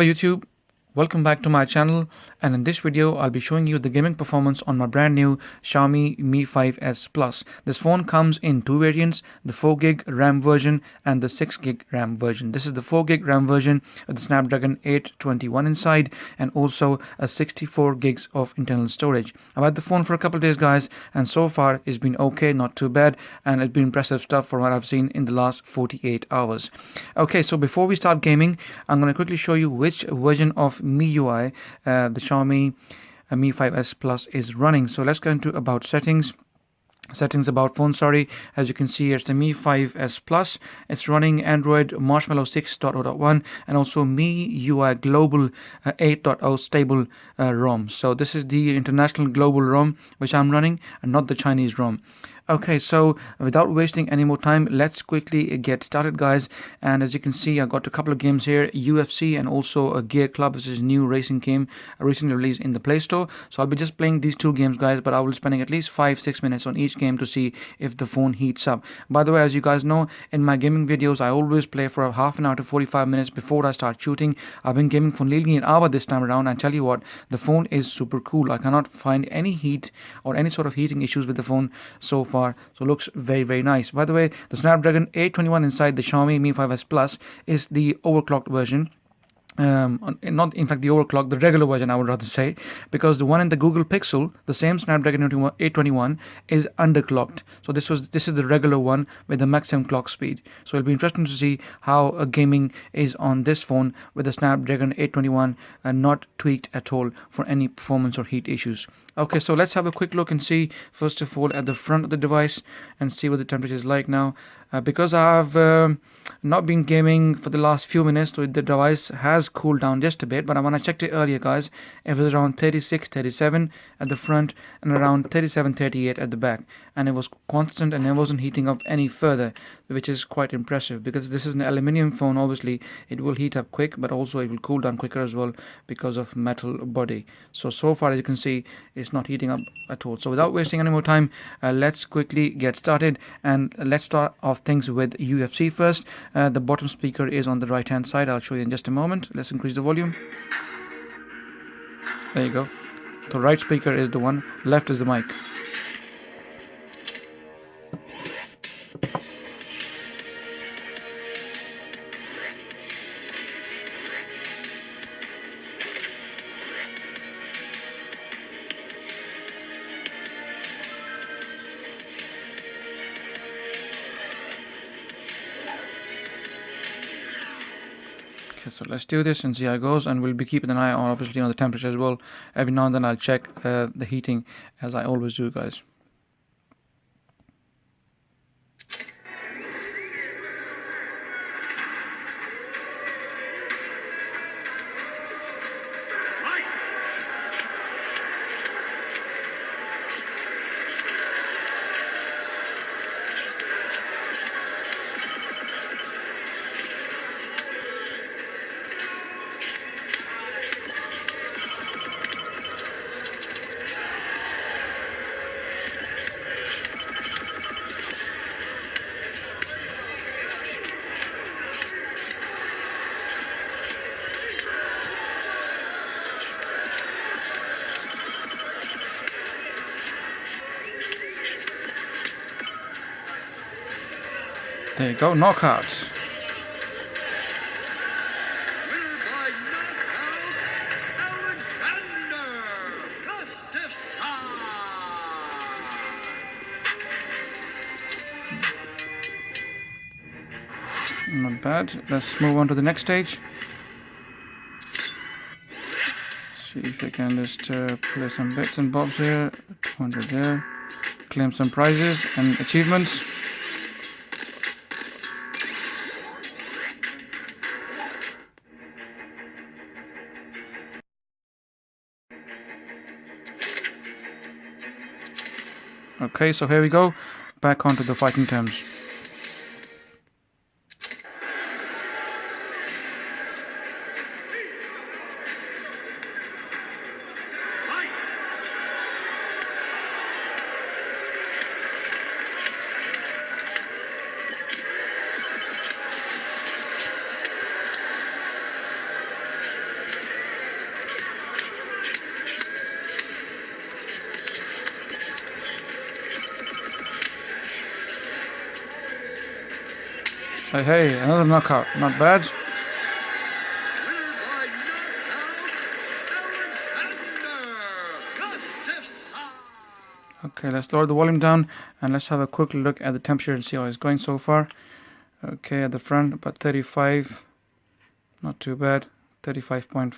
Hello YouTube, welcome back to my channel, and in this video I'll be showing you the gaming performance on my brand new Xiaomi Mi 5s Plus. This phone comes in two variants, the 4GB RAM version and the 6GB RAM version. This is the 4GB RAM version with the Snapdragon 821 inside and also a 64 gigs of internal storage. I've had the phone for a couple of days guys, and so far it's been okay, not too bad, and it's been impressive stuff from what I've seen in the last 48 hours. Okay, so before we start gaming, I'm going to quickly show you which version of MIUI the Xiaomi Mi 5s Plus is running. So let's go into about settings about phone. Sorry, as you can see, it's the Mi 5s Plus. It's running Android Marshmallow 6.0.1 and also MIUI Global 8.0 stable ROM. So this is the international global ROM which I'm running and not the Chinese ROM. Okay, so without wasting any more time, let's quickly get started guys. And as you can see, I got a couple of games here, UFC and also a Gear.Club, which is a new racing game recently released in the Play Store. So I'll be just playing these two games guys, but I will be spending at least 5-6 minutes on each game to see if the phone heats up. By the way, as you guys know, in my gaming videos I always play for a half an hour to 45 minutes before I start shooting. I've been gaming for nearly an hour this time around, and tell you what, the phone is super cool. I cannot find any heat or any sort of heating issues with the phone so far. So looks very nice. By the way, the Snapdragon 821 inside the Xiaomi Mi 5s Plus is the overclocked version. Not in fact the overclock, the regular version I would rather say, because the one in the Google Pixel, the same Snapdragon 821 is underclocked. So this is the regular one with the maximum clock speed. So it'll be interesting to see how gaming is on this phone with the Snapdragon 821 not tweaked at all for any performance or heat issues. Okay, so let's have a quick look and see first of all at the front of the device and see what the temperature is like now. Because I've not been gaming for the last few minutes, so the device has cooled down just a bit. But when I checked it earlier guys, it was around 36-37 at the front and around 37-38 at the back, and it was constant and it wasn't heating up any further, which is quite impressive because this is an aluminium phone. Obviously it will heat up quick, but also it will cool down quicker as well because of metal body. So far as you can see, it's not heating up at all. So without wasting any more time, let's quickly get started, and let's start off things with UFC first. The bottom speaker is on the right hand side. I'll show you in just a moment. Let's increase the volume. There you go. The right speaker is the one, left is the mic. Okay, so let's do this and see how it goes, and we'll be keeping an eye on obviously on the temperature as well. Every now and then I'll check the heating, as I always do guys. There you go, knockouts. Not bad. Let's move on to the next stage. See if I can just play some bits and bobs here. 200 there. Claim some prizes and achievements. Okay, so here we go, back onto the fighting terms. Hey, another knockout. Not bad. Okay, let's lower the volume down and let's have a quick look at the temperature and see how it's going so far. Okay, at the front, about 35. Not too bad. 35.5,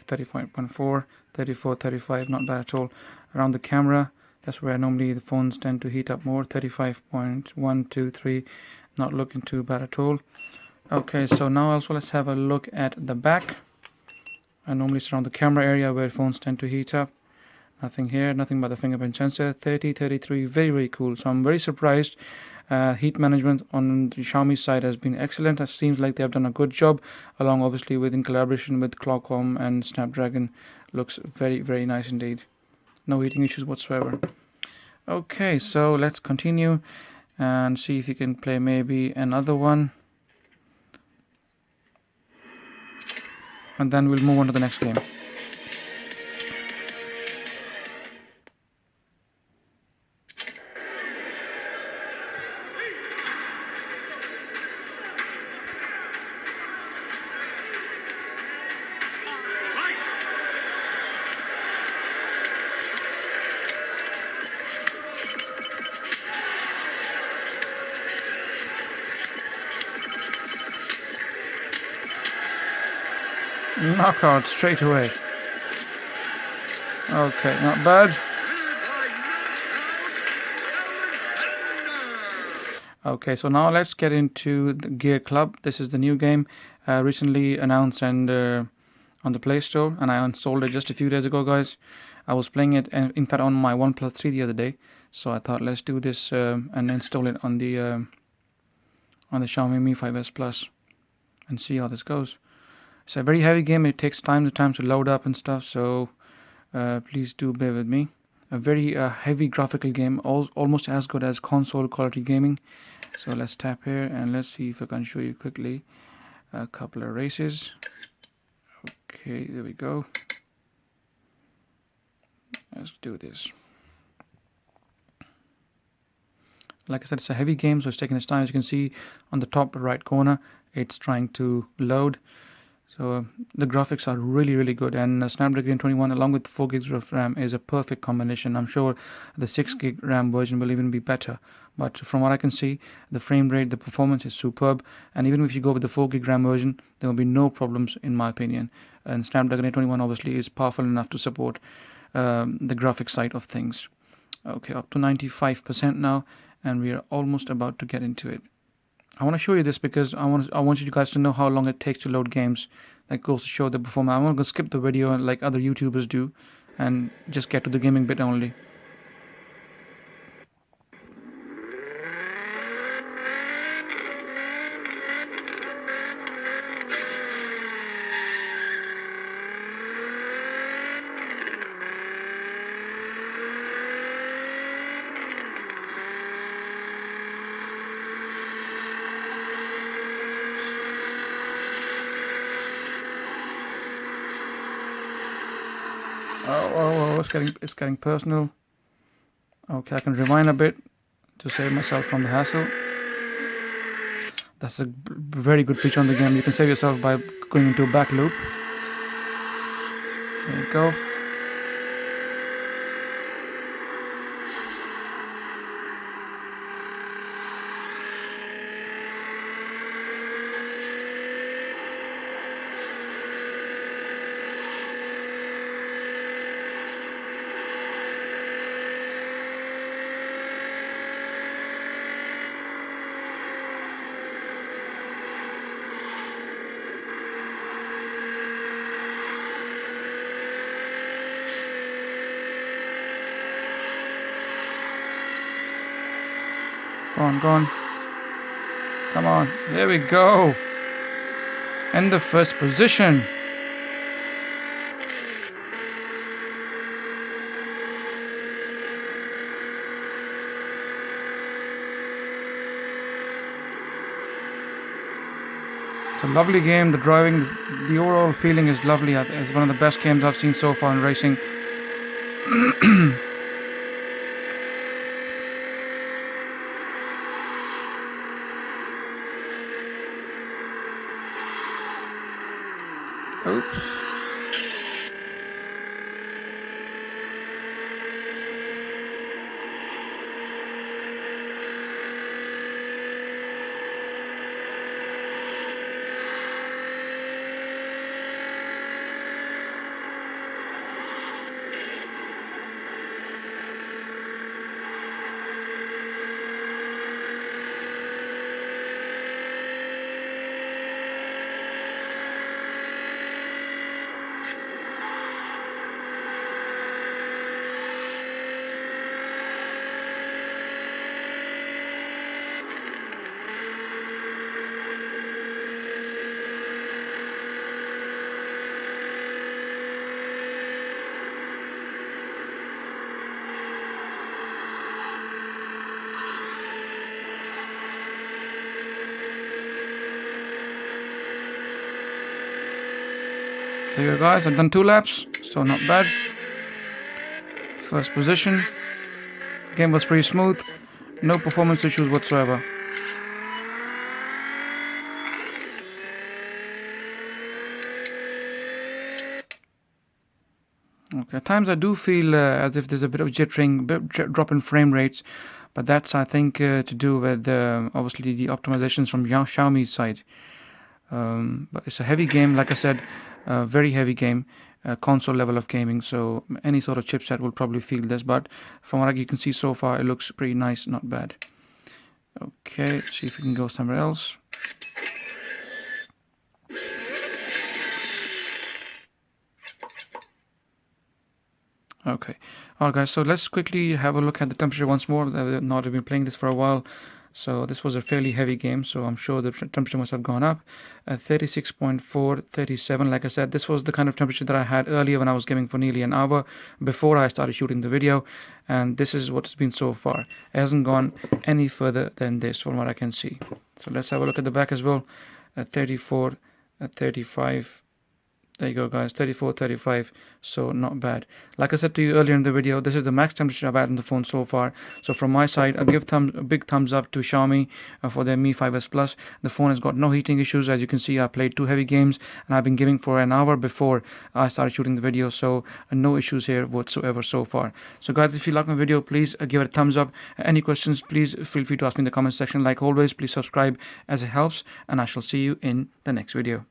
35.4, 34, 35. Not bad at all. Around the camera, that's where normally the phones tend to heat up more. 35.1, 2, 3. Not looking too bad at all. Okay, so now also let's have a look at the back. And normally it's around the camera area where phones tend to heat up. Nothing here, nothing but the fingerprint sensor. 30, 33, very, very cool. So I'm very surprised. Heat management on the Xiaomi side has been excellent. It seems like they have done a good job, along obviously with in collaboration with Qualcomm and Snapdragon. Looks very, very nice indeed. No heating issues whatsoever. Okay, so let's continue and see if you can play maybe another one. And then we'll move on to the next game. Knockout straight away. Okay, not bad. Okay, so now let's get into the Gear.Club. This is the new game recently announced and on the Play Store, and I installed it just a few days ago, guys. I was playing it, in fact, on my OnePlus 3 the other day. So I thought let's do this and install it on the Xiaomi Mi 5s Plus and see how this goes. It's a very heavy game. It takes time to load up and stuff. So please do bear with me. A very heavy graphical game, almost as good as console quality gaming. So let's tap here and let's see if I can show you quickly a couple of races. Okay, there we go. Let's do this. Like I said, it's a heavy game, so it's taking its time. As you can see on the top right corner, it's trying to load. So the graphics are really, really good, and Snapdragon 21 along with 4 gigs of RAM is a perfect combination. I'm sure the 6 gig RAM version will even be better, but from what I can see, the frame rate, the performance is superb, and even if you go with the 4 gig RAM version, there will be no problems in my opinion. And Snapdragon 821 obviously is powerful enough to support the graphics side of things. Okay, up to 95% now, and we are almost about to get into it. I want to show you this because I want you guys to know how long it takes to load games. That goes to show the performance. I'm not going to skip the video like other YouTubers do and just get to the gaming bit only. Oh, it's getting personal. Okay, I can rewind a bit to save myself from the hassle. That's a very good feature on the game. You can save yourself by going into a back loop. There you go. Go on, go on. Come on. There we go. In the first position. It's a lovely game. The driving, the overall feeling is lovely. It's one of the best games I've seen so far in racing. Oops. There you go, guys. I've done 2 laps, so not bad. First position. Game was pretty smooth. No performance issues whatsoever. Okay, at times I do feel as if there's a bit of jittering, drop in frame rates, but that's, I think, to do with obviously the optimizations from Xiaomi's side. But it's a heavy game, like I said, very heavy game, console level of gaming, so any sort of chipset will probably feel this, but from what you can see so far, it looks pretty nice, not bad. Okay, let's see if we can go somewhere else. Okay, alright guys, so let's quickly have a look at the temperature once more. I've not been playing this for a while, so this was a fairly heavy game, so I'm sure the temperature must have gone up. 36.4, 37, like I said, this was the kind of temperature that I had earlier when I was gaming for nearly an hour before I started shooting the video, and this is what it's been so far. It hasn't gone any further than this from what I can see. So let's have a look at the back as well. 34, 35. There you go, guys, 34, 35, so not bad. Like I said to you earlier in the video, this is the max temperature I've had on the phone so far. So from my side, I'll give a big thumbs up to Xiaomi for their Mi 5s Plus. The phone has got no heating issues. As you can see, I played 2 heavy games, and I've been gaming for an hour before I started shooting the video, so no issues here whatsoever so far. So guys, if you like my video, please give it a thumbs up. Any questions, please feel free to ask me in the comment section. Like always, please subscribe as it helps, and I shall see you in the next video.